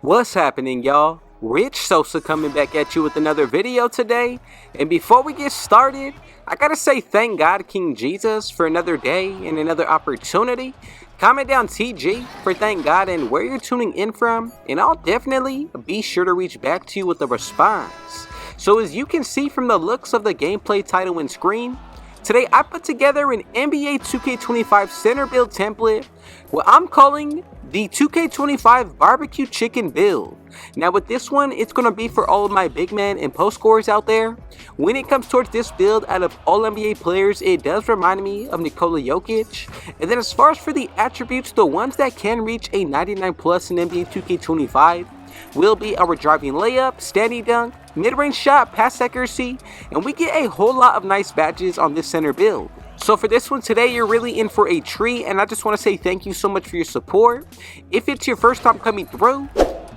What's happening, y'all? Rich Sosa coming back at you with another video today. And before we get started, I gotta say thank God King Jesus for another day and another opportunity. Comment down TG for thank God and where you're tuning in from, and I'll definitely be sure to reach back to you with a response. So as you can see from the looks of the gameplay title and screen, today I put together an NBA 2K25 center build template, what I'm calling the 2K25 barbecue chicken build. Now with this one, it's going to be for all of my big man and post scorers out there. When it comes towards this build, out of all NBA players, it does remind me of Nikola Jokic. And then as far as for the attributes, the ones that can reach a 99 plus in NBA 2K25 will be our driving layup, standing dunk, mid-range shot, pass accuracy, and we get a whole lot of nice badges on this center build. So for this one today, you're really in for a treat, and I just want to say thank you so much for your support. If it's your first time coming through,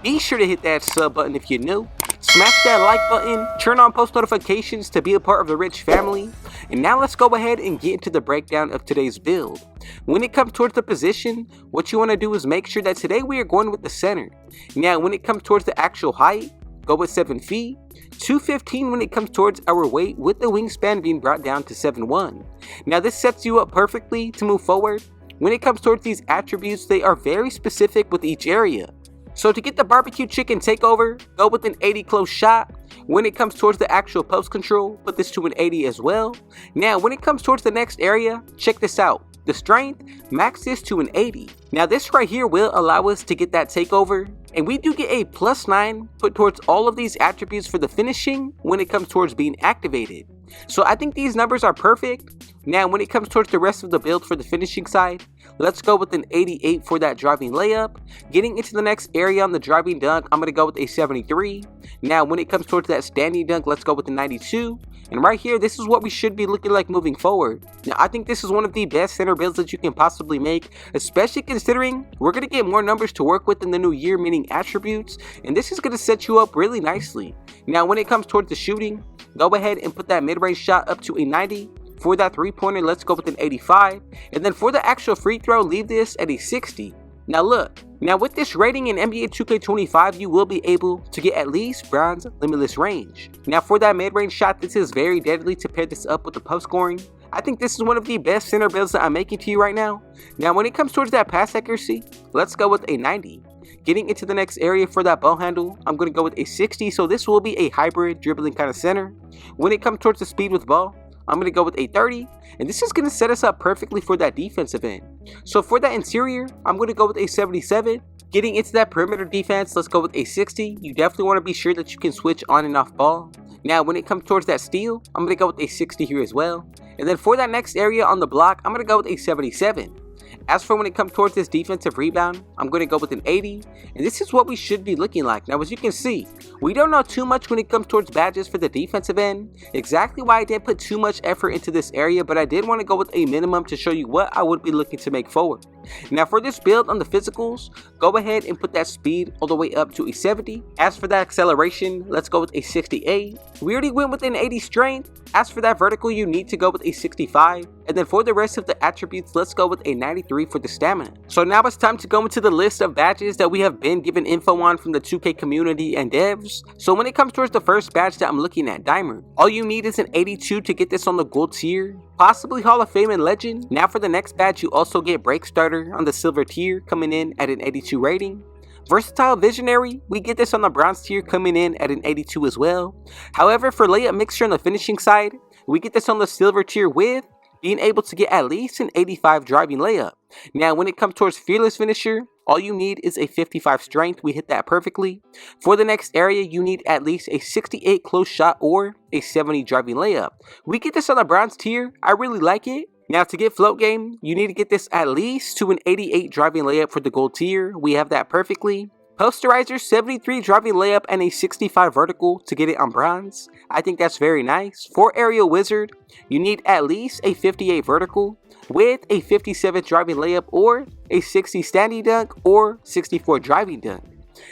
be sure to hit that sub button if you're new. Smash that like button, turn on post notifications to be a part of the Rich family. And now let's go ahead and get into the breakdown of today's build. When it comes towards the position, what you want to do is make sure that today we are going with the center. Now when it comes towards the actual height, go with 7 feet. 215 when it comes towards our weight, with the wingspan being brought down to 7'1". Now this sets you up perfectly to move forward. When it comes towards these attributes, they are very specific with each area. So to get the barbecue chicken takeover, go with an 80 close shot. When it comes towards the actual post control, put this to an 80 as well. Now when it comes towards the next area, check this out. The strength, max this to an 80. Now this right here will allow us to get that takeover, and we do get a +9 put towards all of these attributes for the finishing when it comes towards being activated. So I think these numbers are perfect. Now when it comes towards the rest of the build for the finishing side, let's go with an 88 for that driving layup. Getting into the next area on the driving dunk, I'm going to go with a 73. Now when it comes towards that standing dunk, let's go with the 92. And right here, this is what we should be looking like moving forward. Now I think this is one of the best center builds that you can possibly make, especially considering we're going to get more numbers to work with in the new year, meaning attributes, and this is going to set you up really nicely. Now when it comes towards the shooting, go ahead and put that mid-range shot up to a 90. For that three-pointer, let's go with an 85. And then for the actual free throw, leave this at a 60. Now look, now with this rating in NBA 2K25, you will be able to get at least bronze limitless range. Now for that mid-range shot, this is very deadly to pair this up with the post scoring. I think this is one of the best center builds that I'm making to you right now. Now when it comes towards that pass accuracy, let's go with a 90. Getting into the next area for that ball handle, I'm going to go with a 60. So this will be a hybrid dribbling kind of center. When it comes towards the speed with ball, I'm going to go with a 30, and this is going to set us up perfectly for that defensive end. So for that interior, I'm going to go with a 77. Getting into that perimeter defense, let's go with a 60. You definitely want to be sure that you can switch on and off ball. Now when it comes towards that steal, I'm going to go with a 60 here as well. And then for that next area on the block, I'm going to go with a 77. As for when it comes towards this defensive rebound, I'm going to go with an 80, and this is what we should be looking like. Now as you can see, we don't know too much when it comes towards badges for the defensive end, exactly why I didn't put too much effort into this area, but I did want to go with a minimum to show you what I would be looking to make forward. Now for this build on the physicals, go ahead and put that speed all the way up to a 70. As for that acceleration, let's go with a 68. We already went with an 80 strength. As for that vertical, you need to go with a 65. And then for the rest of the attributes, let's go with a 93 for the stamina. So now it's time to go into the list of badges that we have been given info on from the 2K community and devs. So when it comes towards the first badge that I'm looking at, Dimer, all you need is an 82 to get this on the gold tier, possibly Hall of Fame and Legend. Now for the next badge, you also get Break Starter on the silver tier, coming in at an 82 rating. Versatile Visionary, we get this on the bronze tier, coming in at an 82 as well. However, for layup mixture on the finishing side, we get this on the silver tier with being able to get at least an 85 driving layup. Now when it comes towards Fearless Finisher, all you need is a 55 strength. We hit that perfectly. For the next area, you need at least a 68 close shot or a 70 driving layup. We get this on the bronze tier. I really like it. Now to get float game, you need to get this at least to an 88 driving layup for the gold tier. We have that perfectly. Posterizer, 73 driving layup and a 65 vertical to get it on bronze. I think that's very nice. For Aerial Wizard, you need at least a 58 vertical with a 57 driving layup or a 60 standing dunk or 64 driving dunk.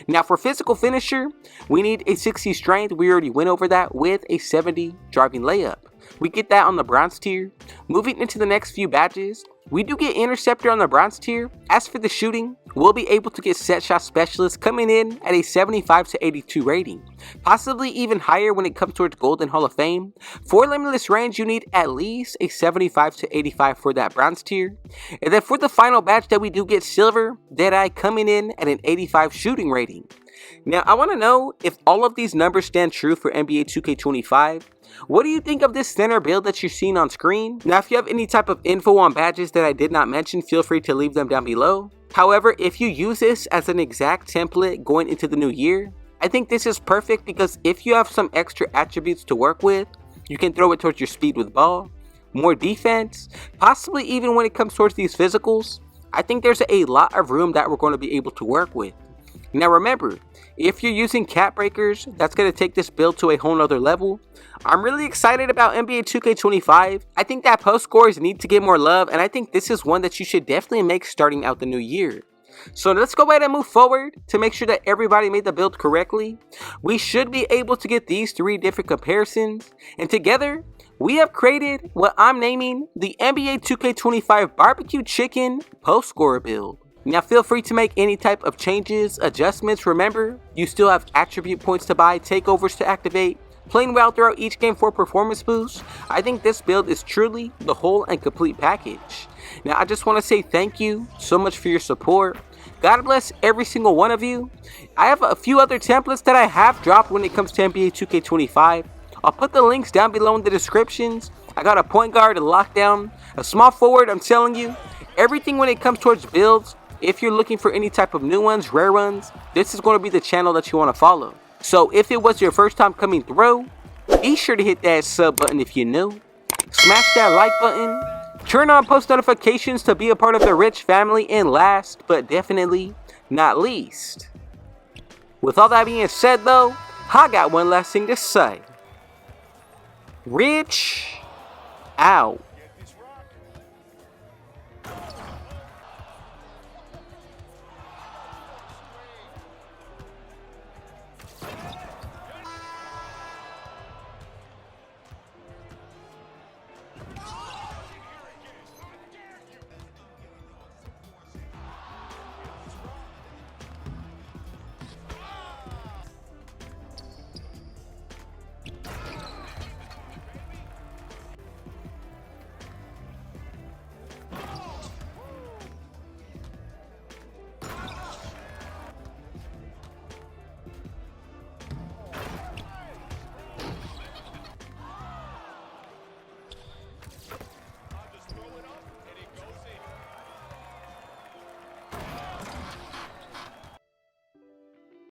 Now for Physical Finisher, we need a 60 strength. We already went over that with a 70 driving layup. we get that on the bronze tier. Moving into the next few badges, we do get interceptor on the bronze tier. As for the shooting, we'll be able to get set shot specialist coming in at a 75 to 82 rating, possibly even higher when it comes towards golden hall of fame. For limitless range, you need at least a 75 to 85 for that bronze tier. And then for the final badge that we do get silver, Deadeye coming in at an 85 shooting rating. Now I want to know if all of these numbers stand true for NBA 2K25. What do you think of this center build that you're seeing on screen? Now if you have any type of info on badges that I did not mention, feel free to leave them down below. However, if you use this as an exact template going into the new year, I think this is perfect because if you have some extra attributes to work with, you can throw it towards your speed with ball, more defense, possibly even when it comes towards these physicals. I think there's a lot of room that we're going to be able to work with. Now remember, if you're using cap breakers, that's going to take this build to a whole nother level. I'm really excited about NBA 2K25. I think that post scores need to get more love, and I think this is one that you should definitely make starting out the new year. So let's go ahead and move forward to make sure that everybody made the build correctly. We should be able to get these 3 different comparisons, and together we have created what I'm naming the NBA 2K25 barbecue chicken post scorer build. Now feel free to make any type of changes, adjustments. Remember, you still have attribute points to buy, takeovers to activate, playing well throughout each game for performance boost. I think this build is truly the whole and complete package. Now I just want to say thank you so much for your support. God bless every single one of you. I have a few other templates that I have dropped when it comes to NBA 2K25. I'll put the links down below in the descriptions. I got a point guard, a lockdown, a small forward. I'm telling you, everything when it comes towards builds. If you're looking for any type of new ones, rare ones, this is going to be the channel that you want to follow. So if it was your first time coming through, be sure to hit that sub button if you're new. Smash that like button. Turn on post notifications to be a part of the rich family. And last but definitely not least, with all that being said though, I got one last thing to say. Rich out.